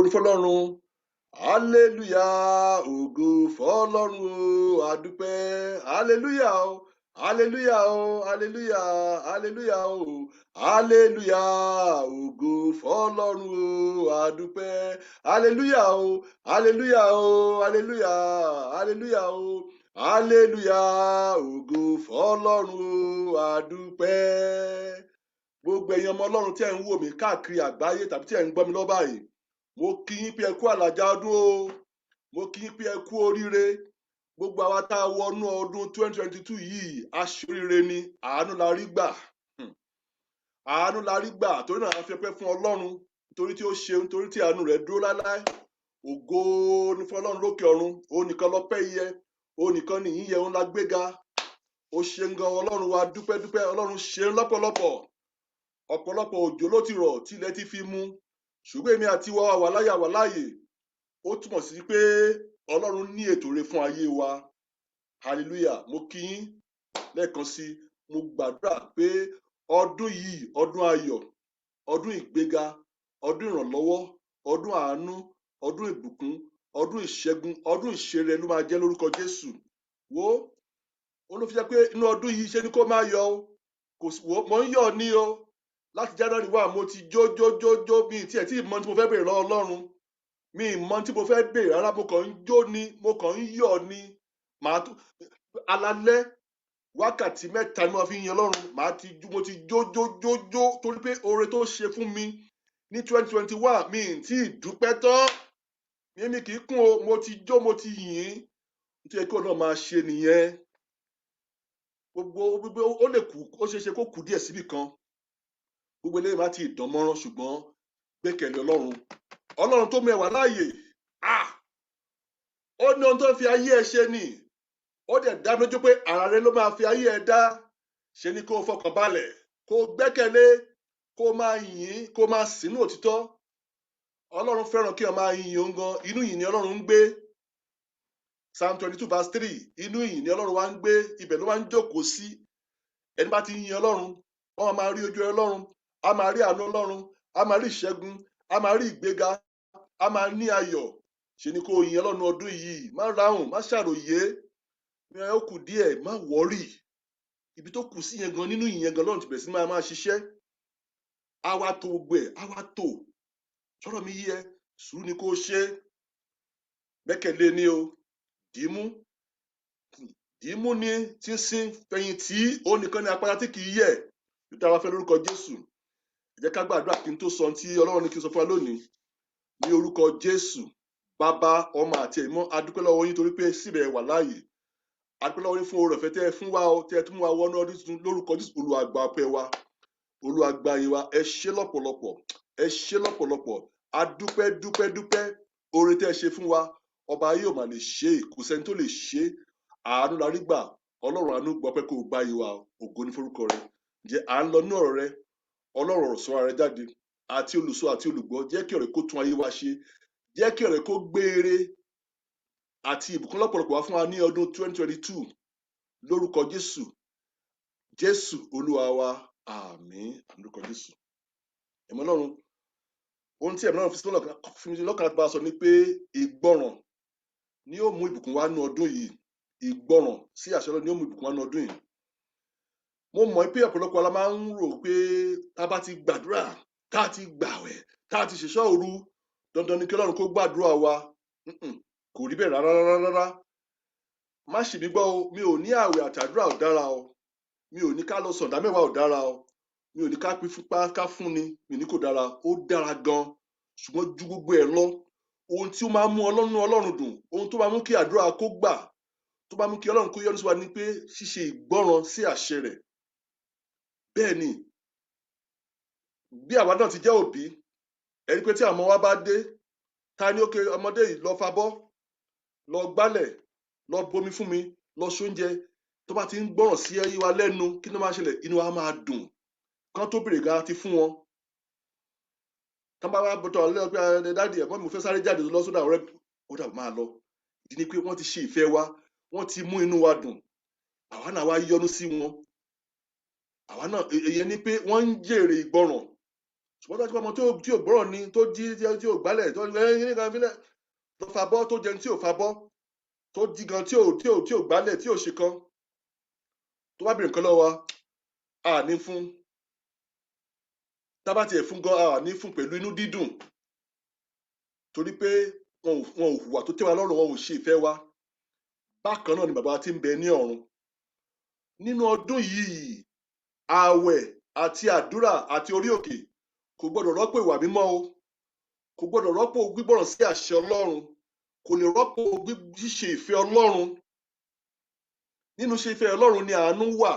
ni fọ́lọ́run. Hallelujah, ògo fọ́lọ́run o, adúpẹ́. Hallelujah o, hallelujah o, hallelujah, hallelujah o. Hallelujah, ògo fọ́lọ́run o, adúpẹ́. Hallelujah o, hallelujah o, hallelujah, hallelujah o. Hallelujah, ògo fọ́lọ́run o, adúpẹ́. Gbogbo ẹ̀yin ọmọ Ọlọ́run tí ẹ̀ ń wò mí káàkiri àgbáyé tàbí tí ẹ̀ ń gbọ́ mi lọ́wọ́ báyìí, mo kí yín pé ẹ kú àlàjá ọdún o, mo kí yín pé ẹ kú oríire. Gbogbo àwa tá a wọnú ọdún 2022 yìí, aṣoríire ni, àánú la rí gbà. Àánú la rí gbà, torí náà a fi ọpẹ́ fún Ọlọ́run, nítorí tí ó ṣeun, nítorí tí àánú rẹ̀ dúró láéláé. Ògo ni fún Ọlọ́run lókè ọ̀run, òun nìkan lọ́pẹ́ yẹ, òun nìkan ni ìyìn yẹ, òun la gbéga. Ó ṣeun gan Ọlọ́run wa, dúpẹ́ dúpẹ́, Ọlọ́run ṣeun lọ́pọ̀lọpọ̀. Ọ̀pọ̀lọpọ̀ òjò ló ti rọ̀ tí ilẹ̀ ti fi mú, ṣùgbọ́n èmi àti wa wà láyé wà láàyè. Ó túmọ̀ sí pé Ọlọ́run ní ètò rere fún ayé wa. Hallelujah, mo kí yín lẹ́ẹ̀kan sí i. Mo gbàdúrà pé ọdún yìí, ọdún ayọ̀, ọdún ìgbéga, ọdún ìrànlọ́wọ́, ọdún àánú, ọdún ìbùkún, ọdún ìṣẹ́gun, ọdún ìṣeré ló máa jẹ́ lórúkọ Jésù. Wo, ó ló fi jẹ́ pé inú ọdún yìí ṣe ni kó máa yọ̀ o. Kò sí, mo ń yọ̀ ní o. Láti January 1 mo ti jó mi tí ẹ̀ tí mọ tí mo fẹ́ béèrè lọ́wọ́ Ọlọ́run. Mi mọ tí mo fẹ́ béèrè rárá, mo kàn ń jó ni, mo kàn ń yọ̀ ni. Màá tún alalẹ́ wákàtí 3 ni mo fi ń yin Ọlọ́run. Mo ti jó torí pé oore tó ṣe fún mi ní 2021 mi tí ì dúpẹ́ tán. Mi kì í kún o, mo ti jó, mo ti yìn. Nítorí kí Ọlọ́run máa ṣe nìyẹn. Gbogbo ó lè kú, ó ṣeé ṣe kó kù díẹ̀ síbì kan. Gbogbo eléyìí má ti dán mọ́rán, ṣùgbọ́n gbẹ́kẹ̀lé Ọlọ́run. Ọlọ́run tó mẹ́wàá láàyè. Ó ní ohun tó fi ayé ẹ ṣe ni. Ó dẹ̀ dá mi lójú pé ara rẹ ló máa fi ayé ẹ dá. Ṣe ni kó o fọkàn balẹ̀, kó o gbẹ́kẹ̀lé, kó o máa yìn, kó o máa sìn ní òtítọ́. Ọlọ́run fẹ́ràn kí o máa yìn òun gan. Inú yìn ni Ọlọ́run ń gbé. Psalm 22 verse 3, inú yìn ni Ọlọ́run wá ń gbé. Ibẹ̀ ló wá ń jókòó sí. Ẹni bá ti yìn Ọlọ́run, wọ́n máa rí ojú Ọlọ́run, a máa rí àánú Ọlọ́run, a máa rí ìṣẹ́gun, a máa rí ìgbéga, a máa ní ayọ̀. Ṣe ni kó o yìn Ọlọ́run ọdún yìí. Má ráhùn, má ṣàròyé. Ó kù díẹ̀, má wọ́rì. Ibi tó kù sí yẹn gan, nínú ìyẹn gan Ọlọ́run ti bẹ̀rẹ̀ sí máa ṣiṣẹ́. A wá tó gbogbo ẹ̀, a wá tó. Sọ̀rọ̀ mi yí ẹ, sùúrù ni kó o ṣe. Gbẹ́kẹ̀lé ni o. Dìímú ni tí ń sin fẹ̀yìntì, òun nìkan ni àpáta tí kì í yẹ̀. Nítorí àwọn afẹ́ lórúkọ Jésù. Ẹ jẹ́ ká gbàdúrà kí n tó sọ tí Ọlọ́run ní kí n sọ fún wa lónìí. Ní orúkọ Jésù, Bàbá, Ọmọ àti Ẹ̀mí Mímọ́, a dúpẹ́ lọ́wọ́ yín torí pé síbẹ̀ ẹ wà láàyè. A dúpẹ́ lọ́wọ́ yín fún oore ọ̀fẹ́ tẹ́ ẹ fún wa o, tẹ́ ẹ tún mú wa wọnú ọdún tuntun lórúkọ Jésù. Olúwa gba ọpẹ́ wa, Olúwa gba ìyìn wa. Ẹ ṣé lọ́pọ̀lọpọ̀, ẹ ṣé lọ́pọ̀lọpọ̀. A dúpẹ́ oore tẹ́ ẹ ṣe fún wa. Ọba ayé ò mà lè ṣe é, kò sẹ́ni tó lè ṣe é. Àánú la rí gbà. Ọlọ́run àánú gbọ́ pé kó o gba ìyìn wa. Ògo ni forúkọ rẹ. Ǹjẹ́ à ń lọ ní ọ̀rọ̀ rẹ, Ọlọ́run ọ̀rọ̀ sọ ara rẹ jáde, àti olùsọ àti olùgbọ́. Jẹ́ kí ọ̀rẹ́ kó tún ayé wa ṣe. Jẹ́ kí ọ̀rẹ́ kó gbére àti ìbùkún lọ́pọ̀lọpọ̀ wá fún wa ní ọdún 2022 lórúkọ Jésù. Jésù Olúwa wa, àmín. Lórúkọ Jésù. Ẹ̀mọ́ Ọlọ́run, ohun tí ẹ̀mọ́ Ọlọ́run fi sí lọ́kàn láti bá a sọ ni pé ìgbọràn ni yóò mú ìbùkún wá ní ọdún yìí. Ìgbọràn sí àṣẹ Ọlọ́run ni yóò mú ìbùkún wá ní ọdún yìí. Mo mọ̀ pé ọ̀pọ̀lọpọ̀ la máa ń rò pé tá a bá ti gbàdúrà, tá a ti gbàwẹ̀, tá a ti ṣèṣọ́ òru, dandan ni kí Ọlọ́run kó gbàdúrà wa. Kò rí bẹ́ẹ̀ rárá. Má ṣì mí gbọ́ o, mi ò ní àwẹ̀ àtàdúrà ò dára o. Mi ò ní ká lọ sọ̀dá mẹ́wàá ò dára o. Mi ò ní ká pín fúnpá ká fún ni, mi ní kò dára. Ó dára gan. Ṣùgbọ́n ju gbogbo ẹ̀ lọ, ohun tí ó máa ń mú Ọlọ́run dùn, ohun tó máa mú kí àdúrà kó gbà, tó máa mú kí Ọlọ́run kó yọ́nú sí wa ni pé ṣíṣe ìgbọràn sí àṣẹ rẹ̀. Bẹ́ẹ̀ ni, bí àwa náà ti jẹ́ òbí, ẹni pé tí àwọn ọmọ wa bá dé, ta ni ó ké ọmọdé yìí lọ fabọ́, lọ gbálẹ̀, lọ bomi fún mi, lọ ṣoúnjẹ. Tó bá ti ń gbọ́ràn sí ẹyí wa lẹ́nu, kí ló máa ṣẹlẹ̀? Inú wa máa dùn. Kán tó bèrè gan ti fún wọn. Tán bá wá bọ̀tọ̀ lẹ́yìn pé dáàdì ẹ̀gbọ́n mi fẹ́ sáré jáde lọ sódà ọ̀rẹ́ mi, ó dà máa lọ. Ìdí ni pé wọ́n ti ṣe ìfẹ́ wa, wọ́n ti mú inú wa dùn. Àwa náà wá yọ́nú sí wọn. Àwa náà, èyí ni pé wọ́n ń jèrè ìgbọràn. ṣùgbọ́n tó bá ti pé ọmọ tí ò gbọ́ràn ni tó jí tí ò gbálẹ̀ tó ní kan fílẹ̀ tó fa bọ́ tó jẹun tí ò fa bọ́ tó jí gan tí ò gbálẹ̀ tí ò ṣe kan tó bá bèrè nǹkan lọ́wọ́ wa a ní fún tá bá tiẹ̀ fún gan a ní fún pẹ̀lú inú dídùn torí pé wọn ò hùwà tó tẹ́ wa lọ́rùn, wọn ò ṣe ìfẹ́ wa. Bákan náà ni bàbá wa tí ń bẹ ní ọ̀run. Nínú ọdún yìí ààwẹ̀ àti àdúrà àti orí òkè kò gbọdọ̀ rọ́pò ìwà mímọ́ o, kò gbọdọ̀ rọ́pò gbígbọ́ràn sí àṣẹ Ọlọ́run, kò lè rọ́pò ṣíṣe ìfẹ́ Ọlọ́run. Nínú ṣíṣe ìfẹ́ Ọlọ́run ni àánú wà,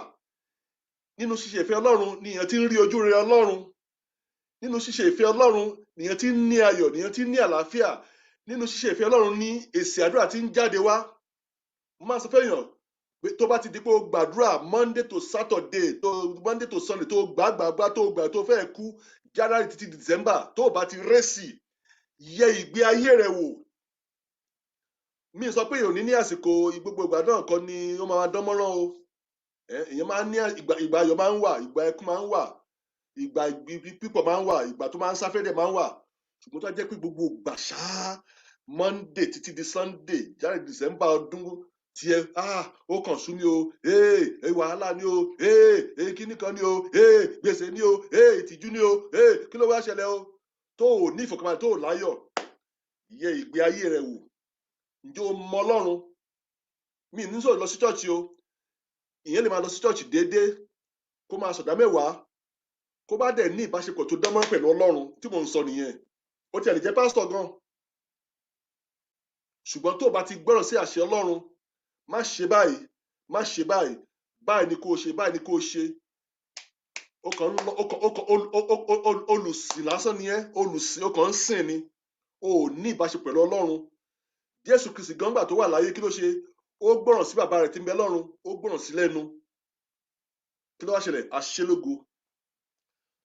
nínú ṣíṣe ìfẹ́ Ọlọ́run ni èèyàn ti ń rí ojú rere Ọlọ́run, nínú ṣíṣe ìfẹ́ Ọlọ́run ni èèyàn ti ń ní ayọ̀, ni èèyàn ti ń ní àlàáfíà, nínú ṣíṣe ìfẹ́ Ọlọ́run ni èsì àdúrà ti ń jáde wá. Mo máa sọ fẹ́yàn pé tó bá ti di pé o gbàdúrà Monday to Saturday, Monday to Sunday tó gbàgbà tó fẹ́ kú January títí December, tó bá ti rẹ́sì yẹ ìgbé ayé rẹ wò. Mi sọ pé èèyàn ní àsìkò gbogbo ìgbà náà kọ́ ni ó máa dán mọ́rán o. Èèyàn máa ń ní ìgbà ayọ̀ máa ń wà, ìgbà ẹkún máa ń wà, ìgbà pípọ̀ máa ń wà, ìgbà tó máa ń sáfẹ́rẹ́ máa ń wà. Ṣùgbọ́n tó jẹ́ pé gbogbo ìgbà ṣáá Monday títí di Sunday January December ọdún tiẹ̀ ó kàn sú mi o, wàhálà ni o, kíní kan ni o, gbèsè ni o, ìtìjú ni o, kí ló wá ṣẹlẹ̀ o, tó o ní ìfọ̀kànbalẹ̀ tó o láyọ̀, yẹ ìgbé ayé rẹ wò. Ǹjẹ́ o mọ Ọlọ́run? Mi ní sọ̀rọ̀ lọ sí chọ́ọ̀chì o, ìyẹn lè máa lọ sí chọ́ọ̀chì déédéé kó máa sọ̀dá mẹ́wàá kó bá dẹ̀ ní ìbáṣepọ̀ tó dánmọ́ pẹ̀lú Ọlọ́run tí mò ń sọ nìyẹn. Ó tiẹ̀ lè jẹ́ pásítọ̀ gan, ṣùgbọ́n tó o bá ti gbọ́ràn sí àṣẹ Ọlọ́run, má ṣe báyìí, má ṣe báyìí, báyìí ni kó o ṣe, báyìí ni kó o ṣe. Olùsìn lásán ni ẹ́, olùsìn, ó kàn ń sìn ni, o ò ní ìbáṣepọ̀ pẹ̀lú Ọlọ́run. Jésù Kristi gan gbà tó wà láyé kí ló ṣe? Ó gbọ́ràn sí bàbá rẹ̀ tí ń bẹ lọ́run, ó gbọ́ràn sí lẹ́nu. Kí ló wá ṣẹlẹ̀? Aṣélógo.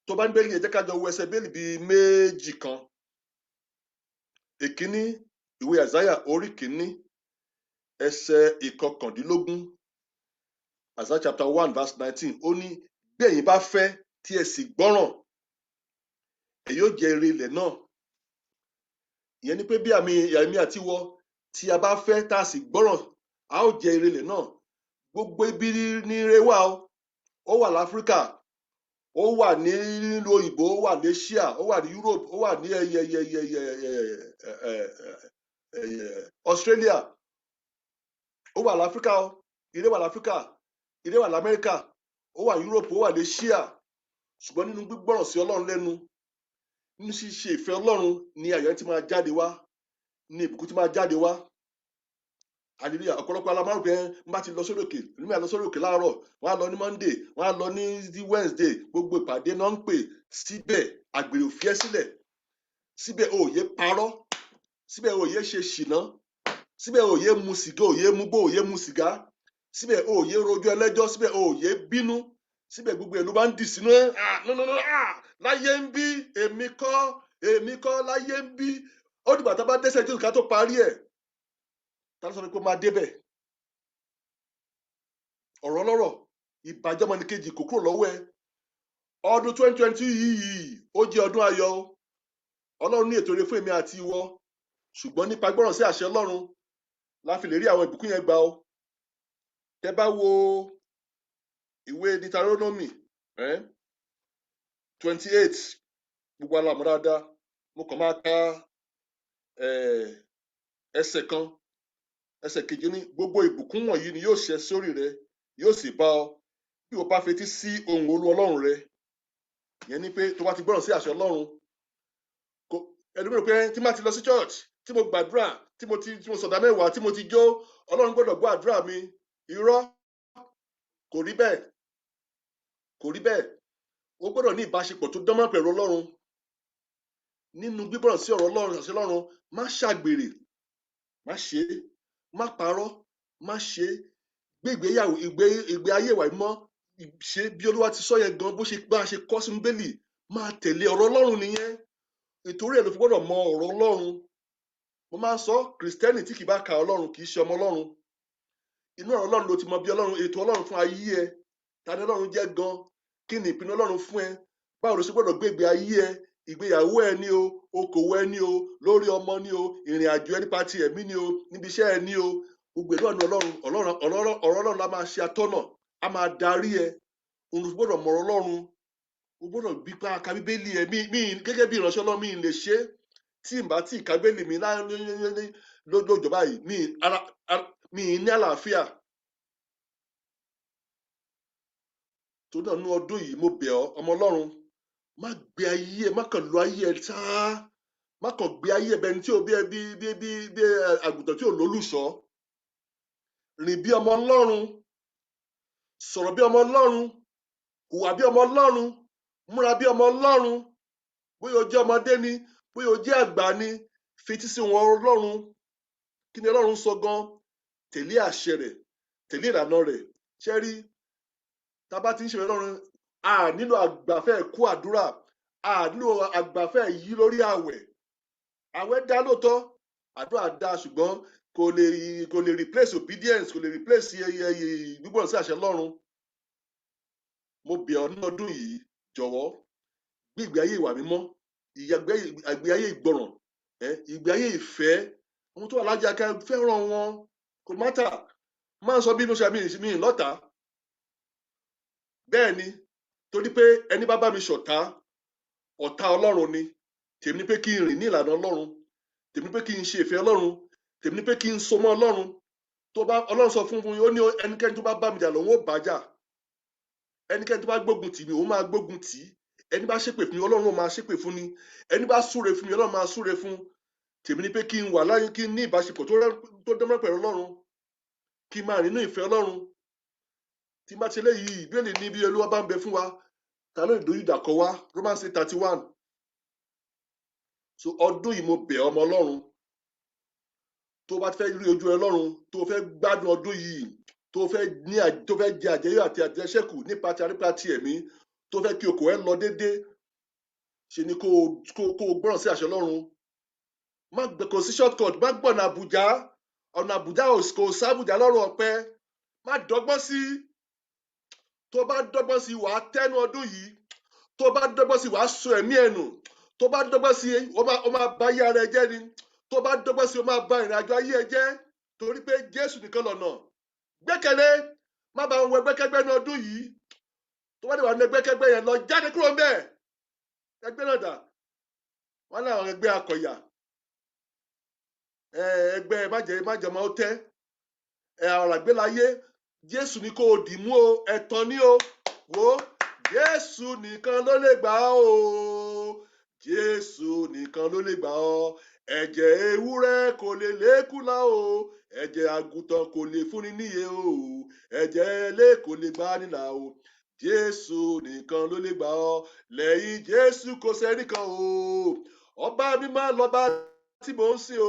Tó bá ń bẹ́ẹ̀lì yẹn jẹ́ ká jọ wo ẹsẹ̀ bẹ́ẹ̀lì bíi méjì kan. Èkíní, ìwé Àìsáyà orí kìíní ẹsẹ̀ ìkọkàndínlógún. Isaiah chapter 1 verse 19. Ó ní bí ẹ̀yin bá fẹ́ tí ẹ sì gbọ́ràn, ẹ yóò jẹ ire ilẹ̀ náà. Ìyẹn ni pé bí àmì àti wọ tí a bá fẹ́ tá a sì gbọ́ràn, a ó jẹ ire ilẹ̀ náà. Gbogbo ibi ní ire wà o. Ó wà láfíríkà, ó wà ní ìlú òyìnbó, ó wà ní Asia, ó wà ní Europe, ó wà ní Australia. Ó wà láfíríkà o, ire wà láfíríkà, ire wà l'Amẹ́ríkà, ó wà ní Europe, ó wà ní Asia. Ṣùgbọ́n nínú gbígbọ́ràn sí Ọlọ́run lẹ́nu, nínú ṣíṣe ìfẹ́ Ọlọ́run ni ayọ̀ ti máa jáde wá, ni ìbùkún ti máa jáde wá. Hallelujah. Ọ̀pọ̀lọpọ̀ alamárùn pé ń bá ti lọ sórí òkè, èmi máa lọ sórí òkè láàárọ̀, wọ́n á lọ ní Monday, wọ́n á lọ ní Wednesday, gbogbo ìpàdé náà ń pè. Síbẹ̀ àgbèrè ò fi ẹ́ sílẹ̀, síbẹ̀ o ò yé parọ́, síbẹ̀ o ò yé ṣe ṣìnà, síbẹ̀ o ò yé mu sìgá, o ò yé mugbó, o ò yé mu sìgá, síbẹ̀ o ò yé rojọ́ ẹlẹ́jọ́, síbẹ̀ o ò yé bínú, síbẹ̀ gbogbo ẹ̀ ló bá ń dì sínú ẹ̀. Láyé ń bí èmi kọ́ láyé ń bí. Ó dìgbà tá a bá dẹ́ṣẹ̀ Jésù ká tó parí ẹ̀. Ta ló sọ pé ó máa débẹ̀? Ọ̀rọ̀ ọlọ́rọ̀, ìbàjẹ́ ọmọnìkejì kò kúrò lọ́wọ́ ẹ. Ọdún 2020 yìí ó jẹ́ ọdún ayọ̀ o. Ọlọ́run ní ètò rere fún èmi àti ìwọ, ṣùgbọ́n nípa gbọ́ràn sí àṣẹ Ọlọ́run la fi lè rí àwọn ìbùkún yẹn gbà o. Tẹ́ bá wo ìwé Deuteronomy 28, gbogbo alamọ̀ dáadáa, mo kàn máa ka ẹsẹ̀ kan, ẹsẹ̀ kejì ní gbogbo ìbùkún wọ̀nyí ni yóò ṣẹ sórí rẹ, yóò sì bá ọ bí o bá fetí sí ohùn Olúwa Ọlọ́run rẹ. Ìyẹn ni pé tó bá ti gbọ́ràn sí àṣẹ Ọlọ́run, ẹlòmíràn pé tí má ti lọ sí church, tí mo gbàdúrà, tí mo sọ̀dá mẹ́wàá, tí mo ti jó, Ọlọ́run gbọ́dọ̀ gbọ́ àdúrà mi. Irọ́, kò rí bẹ́ẹ̀, kò rí bẹ́ẹ̀. O gbọ́dọ̀ ní ìbáṣepọ̀ tó dánmọ́ pẹ̀lú Ọlọ́run. Nínú gbígbọ́ràn sí ọ̀rọ̀ Ọlọ́run, àṣẹ Ọlọ́run, má ṣàgbèrè, má ṣe é, má parọ́, má ṣe é. Gbé ìgbé ayé ìwà mímọ́, ṣe bí Olúwa ti sọ yẹn gan, bó ṣe bá a ṣe kọ́ sínú Bíbélì, máa tẹ̀lé ọ̀rọ̀ Ọlọ́run nìyẹn. Nítorí ẹ̀ ló fi gbọ́dọ̀ mọ ọ̀rọ̀ Ọlọ́run. Mo máa ń sọ, Kristẹni tí kì bá ka Ọlọ́run kì í ṣe ọmọ Ọlọ́run. Inú ọ̀rọ̀ Ọlọ́run ló ti mọ bí Ọlọ́run, ètò Ọlọ́run fún ayé ẹ. Ta ni Ọlọ́run jẹ́ gan? Kí ni ìpinnu Ọlọ́run fún ẹ? Báwo ló ṣe gbọ́dọ̀ gbé ìgbé ayé ẹ? ìgbéyàwó ẹ ní o, okòwò ẹ ní o, lórí ọmọ ní o, ìrìn àjò ẹ nípa ti ẹ̀mí ní o, níbi iṣẹ́ ẹ ní o, gbogbo ìlú ọ̀nà ọ̀rọ̀ Ọlọ́run la máa ṣe atọ́nà, a máa darí ẹ. Òun gbọ́dọ̀ mọ̀rọ̀ Ọlọ́run, o gbọ́dọ̀ bí pa ka Bíbélì ẹ, mi gẹ́gẹ́ bí ìránṣẹ́ Ọlọ́run mi lè ṣe tí n bá tí ka Bíbélì mi lójó báyìí, mi ní àlàáfíà. Tó náà ní ọdún yìí mo bẹ̀ ọ́ ọmọ Ọlọ́run, má gbé ayé ẹ, má kàn lo ayé ẹ sáá, má kàn gbé ayé ẹ bẹni tí ò bí àgùntàn tí ò lólùṣọ́. Rìn bí ọmọ Ọlọ́run, sọ̀rọ̀ bí ọmọ Ọlọ́run, hùwà bí ọmọ Ọlọ́run, múra bí ọmọ Ọlọ́run. Bóyá o jẹ́ ọmọdé ni, bóyá o jẹ́ àgbà ni, fetí sí wọn Ọlọ́run. Kí ni Ọlọ́run sọ gan? Tẹ̀lé àṣẹ rẹ̀, tẹ̀lé ìlànà rẹ̀. Ṣé rí, tá a bá ti ń ṣe Ọlọ́run, a nílò àgbàfẹ́ kú àdúrà, a nílò àgbàfẹ́ yí lórí àwẹ̀. Àwẹ̀ dá lóòótọ́, àdúrà dá, ṣùgbọ́n kò lè replace obedience, kò lè replace gbígbọ́ràn sí àṣẹ Ọlọ́run. Mo bẹ̀ ọ́ ní ọdún yìí, jọ̀wọ́ gbé ìgbé ayé ìwà mímọ́, ìgbé ayé ìgbọràn, ìgbé ayé ìfẹ́. Àwọn tó wà lájà ká fẹ́ràn wọn, kò mátà. Máa ń sọ bí mo ṣe mi lọ́tà. Bẹ́ẹ̀ ni, torí pé ẹni bá mi ṣọ̀tá, ọ̀tá Ọlọ́run ni. Tèmi ni pé kí n rìn ní ìlànà Ọlọ́run, tèmi ni pé kí n ṣe ìfẹ́ Ọlọ́run, tèmi ni pé kí n so mọ́ Ọlọ́run. Ọlọ́run sọ fún mi, ó ní ẹnikẹ́ni tó bá mi jà lòun ó bá jà. Ẹnikẹ́ni tó bá gbógun tì mí, òun máa gbógun tì í. Ẹni bá ṣépè fún mi, Ọlọ́run ó máa ṣépè fún ni. Ẹni bá súre fún mi, Ọlọ́run máa súre fún. Tèmi ni pé kí n wà láyé, kí n ní ìbáṣepọ̀ tó dánmọ́ pẹ̀lú Ọlọ́run, kí n máa rìn nínú ìfẹ́ Ọlọ́run. Tí n bá ṣe léyìí, ìbéèrè ní bí Olúwa bá ń bẹ fún wa, ta ló lè dojú ìjà kọ wá? Romans 8:31. So ọdún yìí mo bẹ̀ ọmọ Ọlọ́run, tó bá fẹ́ rí ojú Ọlọ́run, tó fẹ́ gbádùn ọdún yìí, tó fẹ́ jẹ àjẹyó àti àjẹṣẹ́kù nípa ti ẹ̀mí, tó fẹ́ kí okòó ẹ lọ déédé, ṣe ni kó gbọ́ràn sí àṣẹ Ọlọ́run. Kò sí shortcut, má gbọ̀nà Àbújá, ọ̀nà Àbújá kò sábùjá lọ́rùn ọ̀pẹ, má dọ́gbọ́n sí. Tó bá dọ́gbọ́n sí, wàá tẹ́nu ọdún yìí. Tó bá dọ́gbọ́n sí, wàá so ẹ̀mí ẹ̀nù. Tó bá dọ́gbọ́n sí, ó máa bá ayé ara ẹ jẹ́ ni. Tó bá dọ́gbọ́n sí, ó máa bá ìrìn àjò ayé ẹ jẹ́, torí pé Jésù nìkan lọ̀nà. Gbẹ́kẹ̀lé, má bá wọn wọ ẹgbẹ́kẹ́gbẹ́ ní ọdún yìí. Tó bá dé wà ní ẹgbẹ́kẹ́gbẹ́ yẹn, lọ jáde kúrò ńbẹ̀. Ẹgbẹ́ náà dà, wọ́n ní àwọn ẹgbẹ́ akọ̀yà, ẹgbẹ́ májẹ̀ máa tẹ́, ọ̀rọ̀ àgbélayé. Jésù ni kò dì mú o, ẹ̀tàn ni o. Wò ó, Jésù nìkan ló lè gbà ọ́ o. Jésù nìkan ló lè gbà ọ́. Ẹ̀jẹ̀ ewúrẹ́ kò lè lékúlá o. Ẹ̀jẹ̀ àgùntàn kò lè fúnni níyè o. Ẹ̀jẹ̀ ẹlẹ́ kò lè gbà nílà o. Jésù nìkan ló lè gbà ọ́. Lẹ́yìn Jésù kò sẹ́nìkan o. Ọba mímọ́ lọ́ba tí mò ń sìn o.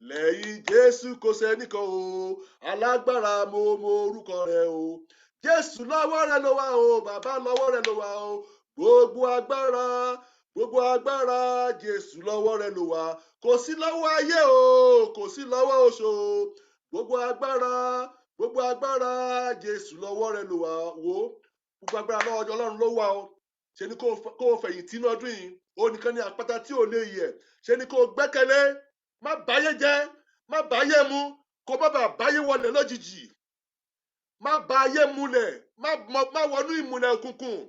Lẹ́yìn Jésù kò sẹ́nìkan o. Alágbára mo orúkọ rẹ̀ o. Jésù lọ́wọ́ rẹ̀ ló wà o. Bàbá lọ́wọ́ rẹ̀ ló wà o. Gbogbo agbára Jésù lọ́wọ́ rẹ̀ ló wà. Kò sí lọ́wọ́ ayé o. Kò sí lọ́wọ́ oṣó. Gbogbo agbára Jésù lọ́wọ́ rẹ̀ ló wà. Wò ó, gbogbo agbára lọ́wọ́ Ọlọ́run ló wà o. Ṣe ni kó o fẹ̀yìntì ní ọdún yìí. O nìkan ni àpáta tí ò lè yẹ̀. Ṣe ni kó o gbẹ́kẹ̀lé. Má báyé jẹ́, má báyé mu, kó má bàa báyé wọlé lójijì. Má báyé múlẹ̀, má wọnú ìmùlẹ̀ òkùnkùn.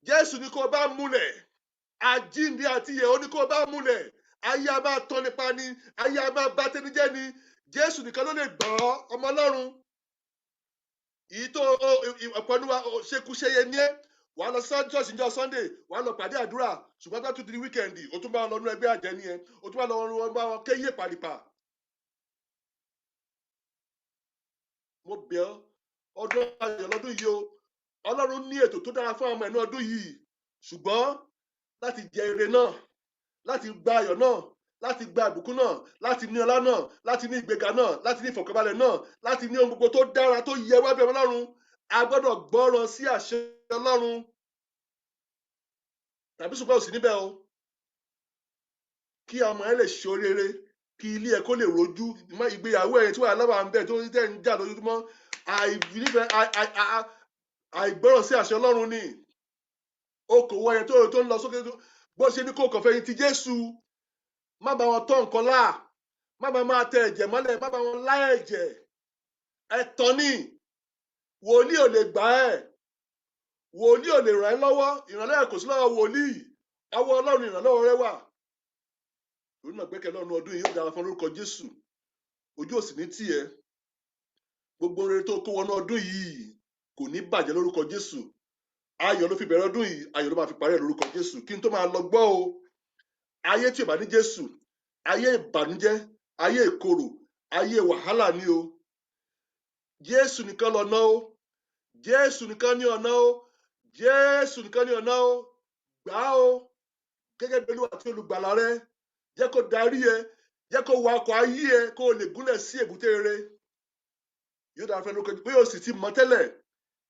Jésù ni kó o bá múlẹ̀. Àjíǹde àti ìyè ó ní kó o bá múlẹ̀. Ayé a máa tán nípa ni, ayé a máa bá tẹni jẹ́ ni. Jésù nìkan ló lè gbà ọ́, ọmọ Ọlọ́run. Èyí tó ọ̀pọ̀ ní wa ṣekúṣeyẹ ní ẹ́. Wàá lọ ṣọ́ọ̀ṣì níjọ́ Sunday, wàá lọ pàdé àdúrà, ṣùgbọ́n tó tún di wíkẹ̀ndì, o tún bá wọn lọ nínú ẹgbẹ́ àjẹ́ nìyẹn, o tún bá wọn bá wọn kéyè pàdìpà. Mo bẹ̀ ọ́, ọdún ayọ̀ lọ́dún yìí o. Ọlọ́run ní ètò tó dára fún ọmọ ẹ̀nú ọdún yìí, ṣùgbọ́n láti jẹ ire náà, láti gba ayọ̀ náà, láti gba ìbùkún náà, láti ní ọlá náà, láti ní ìgbéga náà, láti ní ìfọ̀kànbalẹ̀ náà, láti ní ohun gbogbo tó dára tó yẹ wá bí ọmọ Ọlọ́run, a gbọ́dọ̀ gbọ́ràn sí àṣẹ Ọlọ́run. Tàbí ṣùgbọ́n ò sí níbẹ̀ o. Kí ọmọ ẹ lè ṣe oríire, kí ilé ẹ kó lè rojú, ìgbéyàwó ẹ tí wà lọ́wọ́ à ń bẹ̀ tó ń jà lójúmọ́, àìgbọ́ràn sí àṣẹ Ọlọ́run ni. Okòwò ẹ tó ń lọ sókè, bó ṣe ní kó kàn fẹ̀yìntì Jésù má bá wọn tọ́ nǹkan lá má bá máa tẹ ẹ̀jẹ̀ mọ́lẹ̀ má bá wọn lá ẹ̀jẹ̀ ẹ̀tọ́ ni wòlíì ò lè gbà ẹ́ wòlíì ò lè ràn ẹ́ lọ́wọ́ ìrànlọ́wọ́ kò sí lọ́wọ́ wòlíì ọwọ́ Ọlọ́run ìrànlọ́wọ́ rẹ wà lórí náà gbẹ́kẹ̀lé Ọlọ́run ọdún yìí yóò dára fún lórúkọ Jésù ojú òsì ní tiẹ̀ gbogbo rere tó kó wọnú ọdún yìí kò ní bàjẹ́ lórúkọ Jésù ayọ̀ ló fi bẹ̀rẹ̀ ọdún yìí ayọ̀ ló máa fi parí ẹ̀ lórúkọ Jésù kí n tó máa lọ gbọ́ o ayé tí ò bá ní Jésù ayé ìbànújẹ́ ayé ìkorò ayé wàhálà ni o Jésù nìkan lọ̀nà o Jésù nìkan ní ọ̀nà o Jésù nìkan ní ọ̀nà o gbà á o gẹ́gẹ́ bí Olúwa àti olùgbàlà rẹ jẹ́ kó darí ẹ jẹ́ kó wa ọkọ̀ ayé ẹ kó o lè gúnlẹ̀ sí èbúté rere yóò dára fẹ́ lórúkọ Jésù pé o sì ti mọ̀ tẹ́lẹ̀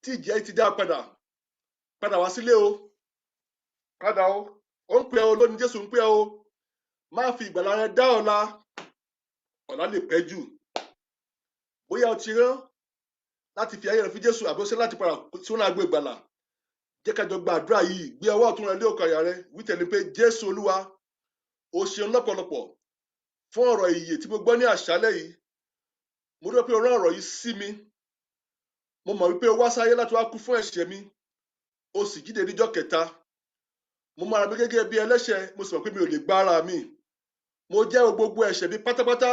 tí ìjẹ́ ti dá padà wá sílé o padà o ó ń pè ọ́ lónìí Jésù ń pè ọ́ o má fi ìgbàlà rẹ dá ọ̀la lè pẹ́ jù bóyá o ti rán láti fi ayé rẹ fi Jésù àbí o ṣe láti padà sínú agbo ìgbàlà jẹ́ ká jọ gba àdúrà yìí gbé ọwọ́ ọ̀tún rẹ lé òkè àyà rẹ wí tẹ̀lé pé Jésù Olúwa o ṣeun lọ́pọ̀lọpọ̀ fún ọ̀rọ̀ ìyè tí mo gbọ́ ní àṣálẹ́ yìí mo dúpẹ́ pé o rán ọ̀rọ̀ yìí sí mi mo mọ̀ wípé o wá sáyé láti wá kú fún ẹ̀ṣẹ̀ mi o sì jíǹde níjọ́ kẹta mo mọ̀ ara mi gẹ́gẹ́ bí ẹlẹ́ṣẹ̀ mo sì mọ̀ pé mi ò lè gba ara mi mo jẹ́wọ́ gbogbo ẹ̀ṣẹ̀ mi pátápátá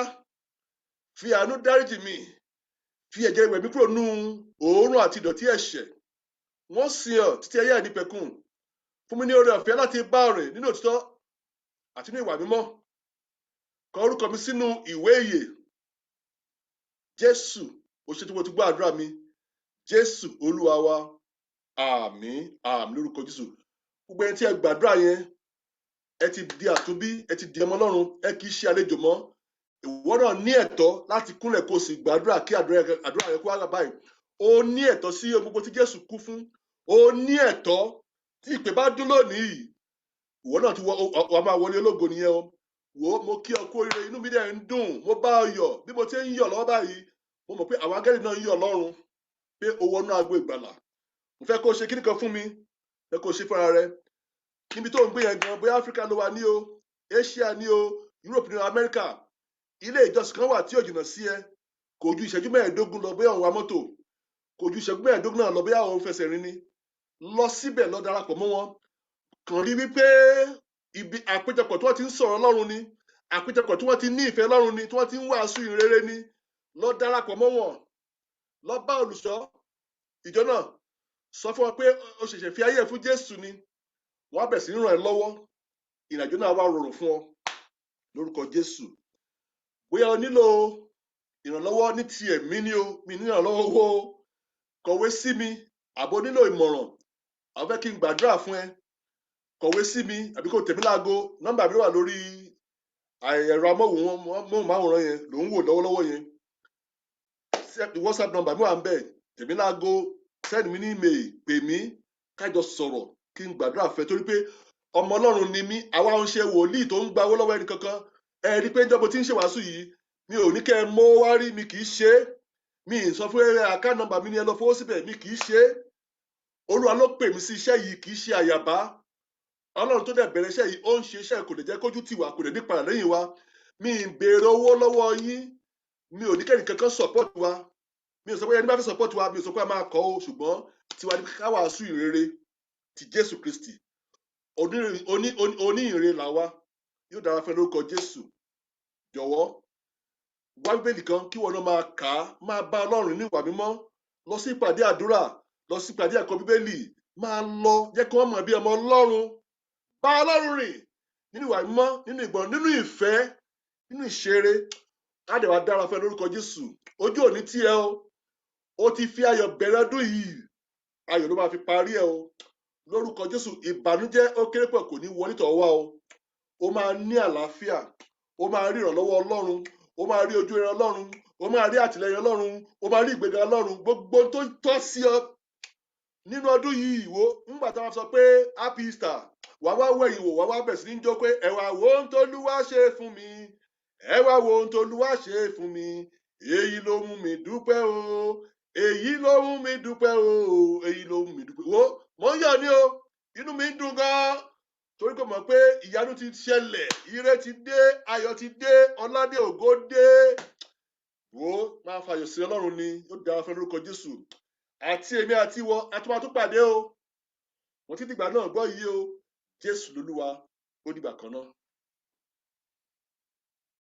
fi àánú dáríjì mi fi ẹ̀jẹ̀ ìwẹ̀ mi kúrò nínú òórùn àti ìdọ̀tí ẹ̀ṣẹ̀ wọ́n sìn ọ́ títí ayé àìnípẹ̀kun fún mi ní oore ọ̀fẹ́ láti bá ọ rìn nínú òtítọ́ àti ní ìwà mímọ́ kọ orúkọ mi sínú ìwé ìyè Jésù o ṣé tí mo ti gbọ́ àdúrà mi Jésù Olúwa wa àmín àmín lórúkọ Jésù gbogbo ẹni tí ẹ gbàdúrà yẹn ẹ ti di àtúnbí ẹ ti di ọmọ Ọlọ́run ẹ kì í ṣe àlejò mọ́ ìwọ náà ní ẹ̀tọ́ láti kúnlẹ̀ kó o sì gbàdúrà kí àdúrà rẹ kó wá báyìí o ní ẹ̀tọ́ sí ohun gbogbo tí Jésù kú fún o ní ẹ̀tọ́ tí ìpè bá dún lónìí ìwọ náà ti wà máa wọlé ológo nìyẹn o wò ó mo kí ọ kú oríire inú mi dẹ̀ ń dùn mo bá ọ yọ̀ bí mo ti ń yọ̀ lọ́wọ́ báyìí mo mọ̀ pé àwọn agẹ́rì náà ń yọ̀ lọ́run pé o wọnú agbo ìgbàlà mo fẹ́ kó o ṣe kíní kan fún mi fẹ́ kó o ṣe fúnra rẹ níbi tó ń gbé yẹn gan bóyá Áfíríkà ló wà ní o Asia ní o Europe ní o Amẹ́ríkà ilé ìjọsìn kan wà tí ò jìnnà sí ẹ kò ju ìṣẹ́jú mẹ́ẹ̀ẹ́dógún lọ bóyá òun wa mọ́tò kò ju ìṣẹ́jú mẹ́ẹ̀ẹ́dógún náà lọ bóyá òun fẹsẹ̀ rìn ni lọ síbẹ̀ lọ darapọ̀ mọ́ wọn kàn rí wípé ibi àpéjọpọ̀ tí wọ́n ti ń sọ̀rọ̀ Ọlọ́run ni àpéjọpọ̀ tí wọ́n ti ní ìfẹ́ Ọlọ́run ni tí wọ́n ti ń wàásù ìrere ni lọ darapọ̀ mọ́ wọn lọ bá olùṣọ́ ìjọ náà sọ fún wọn pé o ṣẹ̀ṣẹ̀ fi ayé ẹ̀ fún Jésù ni wọ́n á bẹ̀ sí ń ràn ẹ́ lọ́wọ́ ìrìnàjò náà wá rọrùn fún ọ lórúkọ Jésù bóyá o nílò ìrànlọ́wọ́ ní ti ẹ̀mí ni o mi ní ìrànlọ́wọ́ owó kọ̀wé sí mi àbò nílò ìmọ̀ràn àwọn fẹ́ kí n gbàdúrà fún ẹ kọ̀wé sí mi àbí kò tèmi láago nọ́mbà mi wà lórí ẹ̀rọ amóhùnmáwòrán yẹn ló ń wò lọ́wọ́lọ́wọ́ yẹn WhatsApp nọ́mbà mi wà ń bẹ̀ tèmi láago send mi ní email pè mí kájọ sọ̀rọ̀ kí n gbàdúrà fẹ́ torí pé ọmọ Ọlọ́run ni mí àwa ń ṣe wòlíì tó ń gba owó lọ́wọ́ ẹnì kankan ẹ rí i pé njọ́ mo ti ń ṣe wàásù yìí mi ò ní kẹ́ ẹ mọ́ wá rí mi kì í ṣe é mi ì sọ fún ẹ account number mi ni ẹ lọ fowó síbẹ̀ mi kì í ṣe é Olúwa ló pè mí sí iṣẹ́ yìí kì í ṣe àyàbá Ọlọ́run tó dẹ̀ bẹ̀rẹ̀ iṣẹ́ yìí ó ń ṣe iṣẹ́ kò lè jẹ́ kójú tì wá kò lè ní padà lẹ́yìn wa mi ì béèrè owó lọ́wọ́ yín mi ò ní kẹ́ni kankan support wa mi ò sọ pé ẹni bá fẹ́ support wa mi ò sọ pé a máa kọ́ o ṣùgbọ́n tiwa ní ká wàásù ìrere ti Jésù Kristi oní ìrere làwa yóò dára fẹ́ lórúkọ Jésù jọ̀wọ́ wá Bíbélì kan kí wọn náà máa kà á máa bá Ọlọ́run ní ìwà mímọ́ lọ sí ìpàdé àdúrà lọ sí ìpàdé ẹ̀kọ́ Bíbélì máa lọ jẹ́ kí wọ́n mọ̀ bí ọmọ Ọlọ́run bá Ọlọ́run rìn nínú ìwà mímọ́ nínú ìgbọràn nínú ìfẹ́ nínú ìṣeré á dẹ̀ wá dára fẹ́ lórúkọ Jésù ojú òní tí ẹ o ti fi ayọ̀ bẹ̀rẹ̀ ọdún yìí ayọ̀ ló máa fi parí ẹ o lórúkọ Jésù ìbànújẹ́ ó kéré pọ̀ kò ní wọlé tọ̀ wá o máa ní àlàáfíà o máa rí ìrànlọ́wọ́ Ọlọ́run o máa rí ojú rere Ọlọ́run o máa rí àtìlẹ́yìn Ọlọ́run o máa rí ìgbéga Ọlọ́run gbogbo tó ń tọ́ sí ọ nínú ọdún yìí wo nígbà tí wọ́n sọ pé happy Easter wà wá wẹ̀yìn wò wà wá bẹ̀ sí ní jó pé ẹ wá wo ohun tó Olúwa ṣe fún mi ẹ wá wo ohun tó Olúwa ṣe fún mi èyí ló mú mi dúpẹ́ o èyí ló mú mi dúpẹ́ o èyí ló mú mi dúpẹ́ wo mo ń yọ̀ ní o inú mi ń dùn gan torí kò mọ̀ pé ìyanu ti ṣẹlẹ̀, ire ti dé, ayọ̀ ti dé, ọládé ògo dé. Wo máa fàyọ̀ sí Ọlọ́run ni, ó dára fún lórúkọ Jésù. Àti èmi àti ìwọ àtúmọ̀ tó pàdé o. Wọ́n ti dìgbà náà gbọ́ yìí o. Jésù lolúwa, ó dìgbà kan náà.